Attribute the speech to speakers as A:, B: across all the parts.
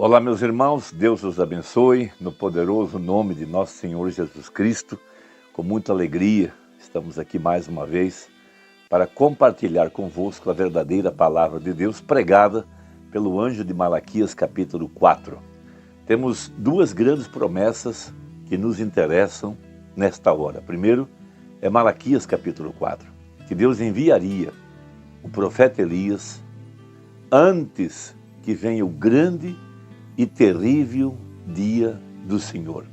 A: Olá, meus irmãos, Deus os abençoe, no poderoso nome de nosso Senhor Jesus Cristo. Com muita alegria, estamos aqui mais uma vez para compartilhar convosco a verdadeira palavra de Deus pregada pelo anjo de Malaquias, capítulo 4. Temos duas grandes promessas que nos interessam nesta hora. Primeiro é Malaquias, capítulo 4, que Deus enviaria o profeta Elias antes que venha o grande e terrível dia do Senhor.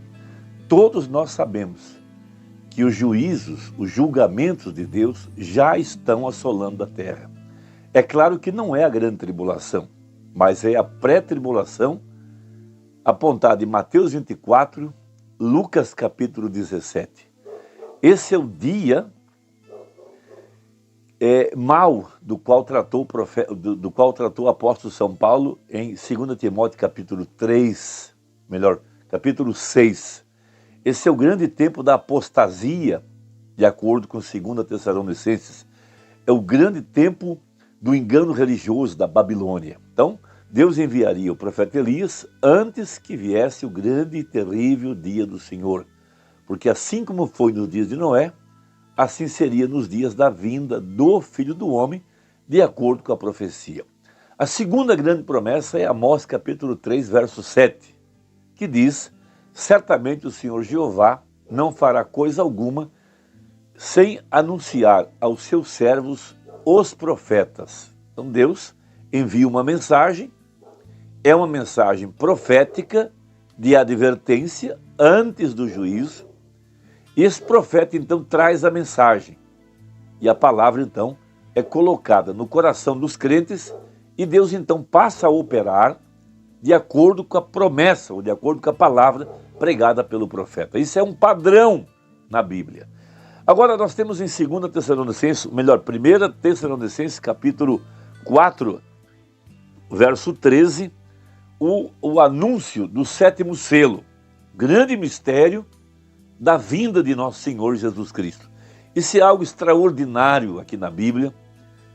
A: Todos nós sabemos que os juízos, os julgamentos de Deus já estão assolando a terra. É claro que não é a grande tribulação, mas é a pré-tribulação apontada em Mateus 24, Lucas capítulo 17. Esse é o dia mau do qual tratou o apóstolo São Paulo em 2 Timóteo capítulo 3, capítulo 6. Esse é o grande tempo da apostasia, de acordo com 2 Tessalonicenses. É o grande tempo do engano religioso da Babilônia. Então, Deus enviaria o profeta Elias antes que viesse o grande e terrível dia do Senhor. Porque assim como foi nos dias de Noé, assim seria nos dias da vinda do Filho do Homem, de acordo com a profecia. A segunda grande promessa é Amós capítulo 3, verso 7, que diz: certamente o Senhor Jeová não fará coisa alguma sem anunciar aos seus servos, os profetas. Então Deus envia uma mensagem, é uma mensagem profética de advertência antes do juízo. E esse profeta, então, traz a mensagem. E a palavra, então, é colocada no coração dos crentes e Deus, então, passa a operar de acordo com a promessa, ou de acordo com a palavra pregada pelo profeta. Isso é um padrão na Bíblia. Agora, nós temos em 1 Tessalonicenses, capítulo 4, verso 13, o anúncio do sétimo selo. Grande mistério da vinda de nosso Senhor Jesus Cristo. Isso é algo extraordinário aqui na Bíblia.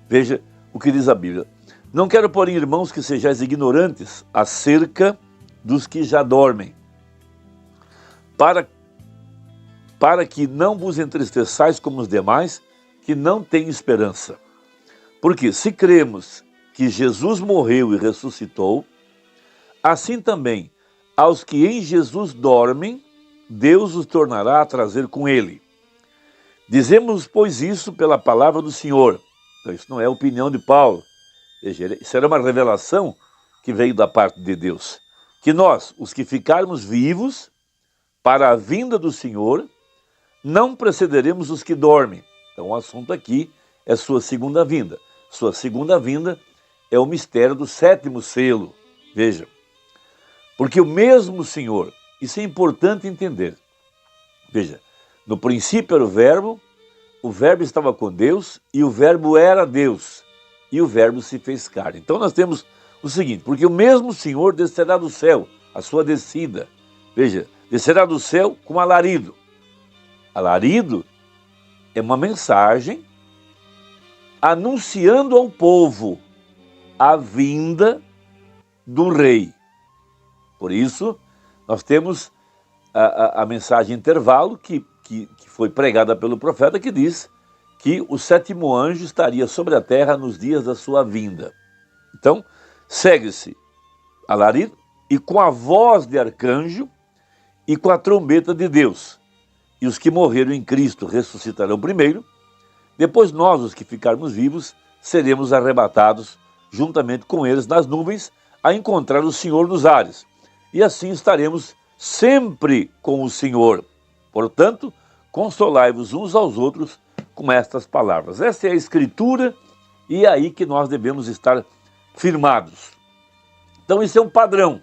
A: Veja o que diz a Bíblia. Não quero, porém, irmãos, que sejais ignorantes acerca dos que já dormem, para que não vos entristeçais como os demais, que não têm esperança. Porque se cremos que Jesus morreu e ressuscitou, assim também aos que em Jesus dormem, Deus os tornará a trazer com ele. Dizemos, pois, isso pela palavra do Senhor. Então, isso não é a opinião de Paulo. Veja, isso era uma revelação que veio da parte de Deus. Que nós, os que ficarmos vivos para a vinda do Senhor, não precederemos os que dormem. Então, o assunto aqui é sua segunda vinda. Sua segunda vinda é o mistério do sétimo selo. Veja, porque o mesmo Senhor... Isso é importante entender. Veja, no princípio era o verbo estava com Deus e o verbo era Deus, e o verbo se fez carne. Então nós temos o seguinte, porque o mesmo Senhor descerá do céu, a sua descida. Veja, descerá do céu com alarido. Alarido é uma mensagem anunciando ao povo a vinda do rei. Por isso, nós temos a mensagem intervalo que foi pregada pelo profeta, que diz que o sétimo anjo estaria sobre a terra nos dias da sua vinda. Então, segue-se alarido e com a voz de arcanjo e com a trombeta de Deus. E os que morreram em Cristo ressuscitarão primeiro, depois nós, os que ficarmos vivos, seremos arrebatados juntamente com eles nas nuvens a encontrar o Senhor nos ares. E assim estaremos sempre com o Senhor. Portanto, consolai-vos uns aos outros com estas palavras. Essa é a Escritura e é aí que nós devemos estar firmados. Então, isso é um padrão.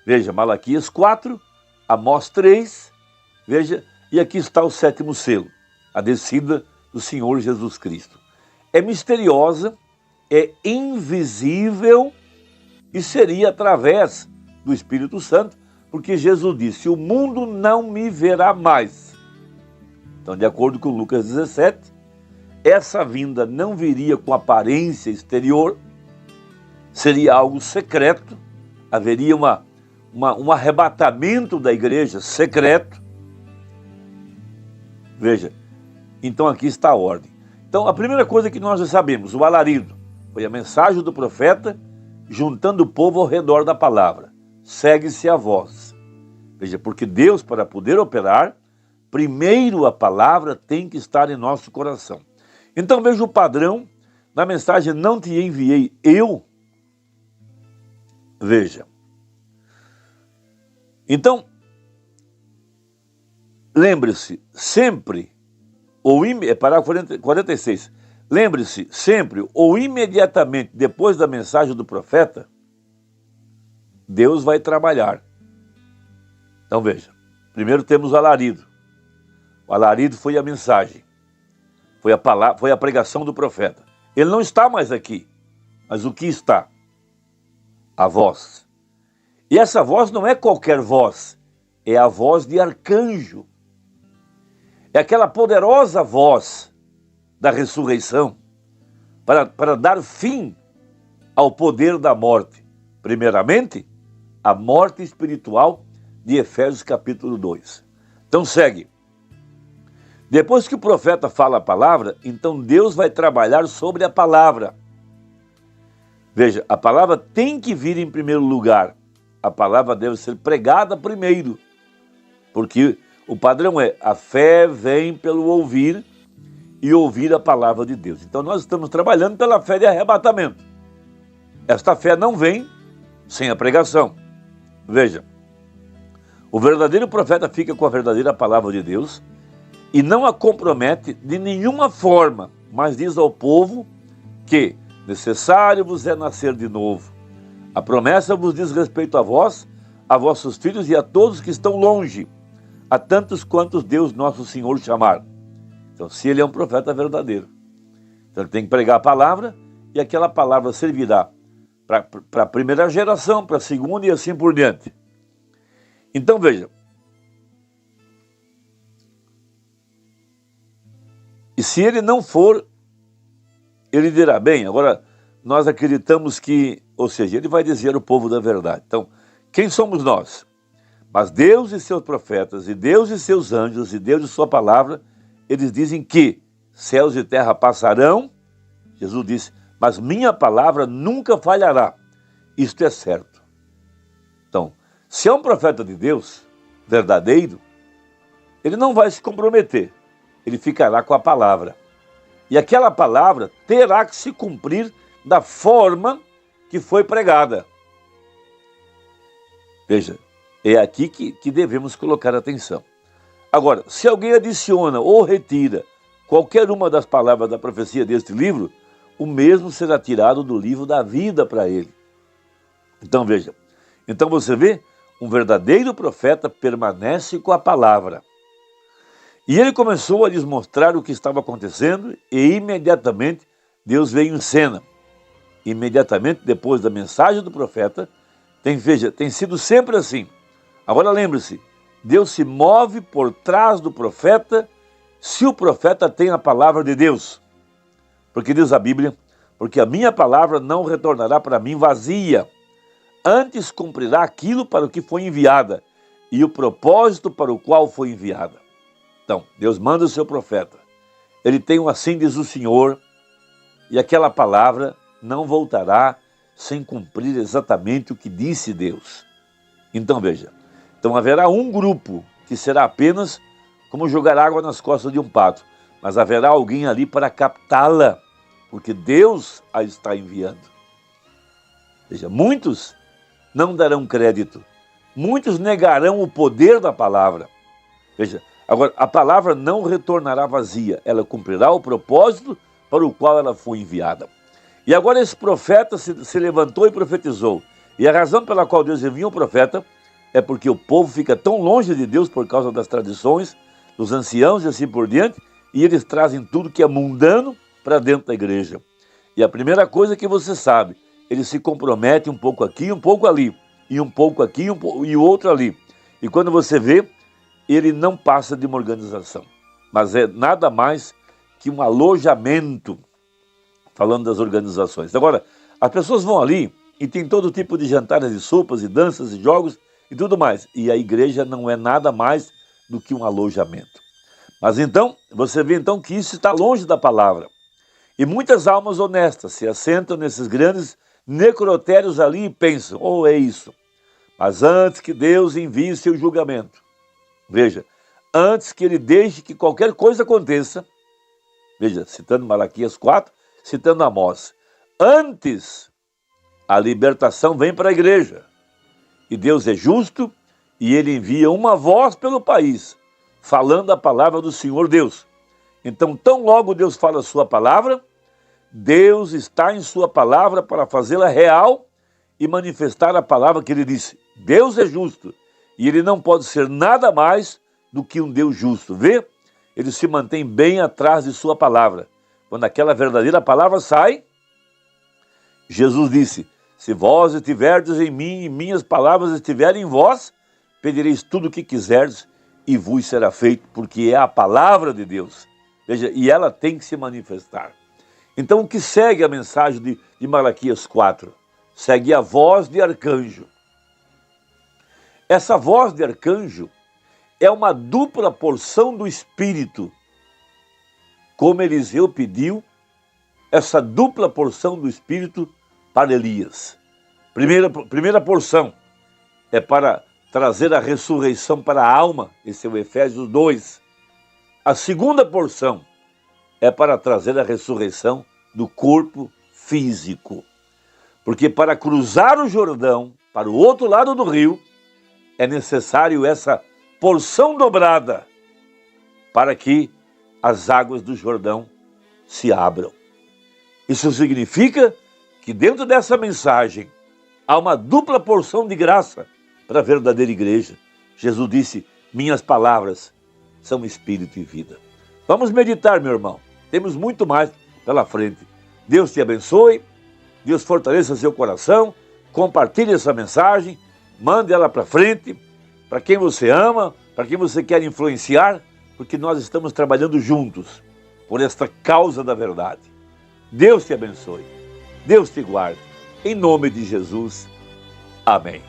A: Veja, Malaquias 4, Amós 3, veja, e aqui está o sétimo selo, a descida do Senhor Jesus Cristo. É misteriosa, é invisível e seria através do Espírito Santo, porque Jesus disse, o mundo não me verá mais. Então, de acordo com Lucas 17, essa vinda não viria com aparência exterior, seria algo secreto, haveria um arrebatamento da igreja secreto. Veja, então aqui está a ordem. Então a primeira coisa que nós já sabemos, o alarido, foi a mensagem do profeta juntando o povo ao redor da palavra. Segue-se a voz. Veja, porque Deus, para poder operar, primeiro a palavra tem que estar em nosso coração. Então veja o padrão na mensagem: não te enviei eu. Veja. Então, lembre-se sempre, parágrafo 46, lembre-se sempre ou imediatamente depois da mensagem do profeta, Deus vai trabalhar. Então veja, primeiro temos o alarido. O alarido foi a mensagem, foi a palavra, foi a pregação do profeta. Ele não está mais aqui, mas o que está? A voz. E essa voz não é qualquer voz, é a voz de arcanjo. É aquela poderosa voz da ressurreição para dar fim ao poder da morte. Primeiramente, a morte espiritual de Efésios capítulo 2. Então segue. Depois que o profeta fala a palavra, então Deus vai trabalhar sobre a palavra. Veja, a palavra tem que vir em primeiro lugar. A palavra deve ser pregada primeiro, porque o padrão é: a fé vem pelo ouvir e ouvir a palavra de Deus. Então nós estamos trabalhando pela fé de arrebatamento. Esta fé não vem sem a pregação. Veja, o verdadeiro profeta fica com a verdadeira palavra de Deus e não a compromete de nenhuma forma, mas diz ao povo que necessário vos é nascer de novo. A promessa vos diz respeito a vós, a vossos filhos e a todos que estão longe, a tantos quantos Deus nosso Senhor chamar. Então, se ele é um profeta verdadeiro, então ele tem que pregar a palavra, e aquela palavra servirá para a primeira geração, para a segunda e assim por diante. Então veja, e se ele não for, ele dirá: bem, agora nós acreditamos que, ou seja, ele vai dizer ao povo da verdade. Então, quem somos nós? Mas Deus e seus profetas, e Deus e seus anjos, e Deus e sua palavra, eles dizem que céus e terra passarão. Jesus disse: mas minha palavra nunca falhará. Isto é certo. Então, se é um profeta de Deus, verdadeiro, ele não vai se comprometer. Ele ficará com a palavra. E aquela palavra terá que se cumprir da forma que foi pregada. Veja, é aqui que devemos colocar atenção. Agora, se alguém adiciona ou retira qualquer uma das palavras da profecia deste livro, o mesmo será tirado do livro da vida para ele. Então veja, então você vê, um verdadeiro profeta permanece com a palavra. E ele começou a lhes mostrar o que estava acontecendo e imediatamente Deus veio em cena. Imediatamente depois da mensagem do profeta, tem sido sempre assim. Agora lembre-se, Deus se move por trás do profeta se o profeta tem a palavra de Deus. Porque diz a Bíblia: porque a minha palavra não retornará para mim vazia, antes cumprirá aquilo para o que foi enviada e o propósito para o qual foi enviada. Então, Deus manda o seu profeta. Ele tem um assim diz o Senhor, e aquela palavra não voltará sem cumprir exatamente o que disse Deus. Então veja, então haverá um grupo que será apenas como jogar água nas costas de um pato, mas haverá alguém ali para captá-la, porque Deus a está enviando. Veja, muitos não darão crédito, muitos negarão o poder da palavra. Veja, agora, a palavra não retornará vazia, ela cumprirá o propósito para o qual ela foi enviada. E agora esse profeta se levantou e profetizou. E a razão pela qual Deus envia um profeta é porque o povo fica tão longe de Deus por causa das tradições, dos anciãos e assim por diante, e eles trazem tudo que é mundano para dentro da igreja. E a primeira coisa que você sabe, eles se comprometem um pouco aqui, um pouco ali, e um pouco aqui e o outro ali. E quando você vê, ele não passa de uma organização, mas é nada mais que um alojamento, falando das organizações. Agora, as pessoas vão ali e tem todo tipo de jantares e sopas e danças e jogos e tudo mais. E a igreja não é nada mais do que um alojamento. Mas então, você vê então que isso está longe da palavra. E muitas almas honestas se assentam nesses grandes necrotérios ali e pensam, oh, é isso. Mas antes que Deus envie seu julgamento, veja, antes que ele deixe que qualquer coisa aconteça, veja, citando Malaquias 4, citando Amós, antes a libertação vem para a igreja. E Deus é justo e ele envia uma voz pelo país, falando a palavra do Senhor Deus. Então, tão logo Deus fala a sua palavra, Deus está em sua palavra para fazê-la real e manifestar a palavra que ele disse. Deus é justo e ele não pode ser nada mais do que um Deus justo. Vê? Ele se mantém bem atrás de sua palavra. Quando aquela verdadeira palavra sai, Jesus disse, se vós estiverdes em mim e minhas palavras estiverem em vós, pedireis tudo o que quiserdes e vos será feito, porque é a palavra de Deus. Veja, e ela tem que se manifestar. Então, o que segue a mensagem de Malaquias 4? Segue a voz de arcanjo. Essa voz de arcanjo é uma dupla porção do Espírito. Como Eliseu pediu, essa dupla porção do Espírito para Elias. Primeira porção é para trazer a ressurreição para a alma, esse é o Efésios 2. A segunda porção é para trazer a ressurreição do corpo físico. Porque para cruzar o Jordão, para o outro lado do rio, é necessário essa porção dobrada para que as águas do Jordão se abram. Isso significa que dentro dessa mensagem há uma dupla porção de graça para a verdadeira igreja. Jesus disse, minhas palavras são espírito e vida. Vamos meditar, meu irmão. Temos muito mais pela frente. Deus te abençoe, Deus fortaleça seu coração, compartilhe essa mensagem, mande ela para frente, para quem você ama, para quem você quer influenciar, porque nós estamos trabalhando juntos por esta causa da verdade. Deus te abençoe, Deus te guarde, em nome de Jesus. Amém.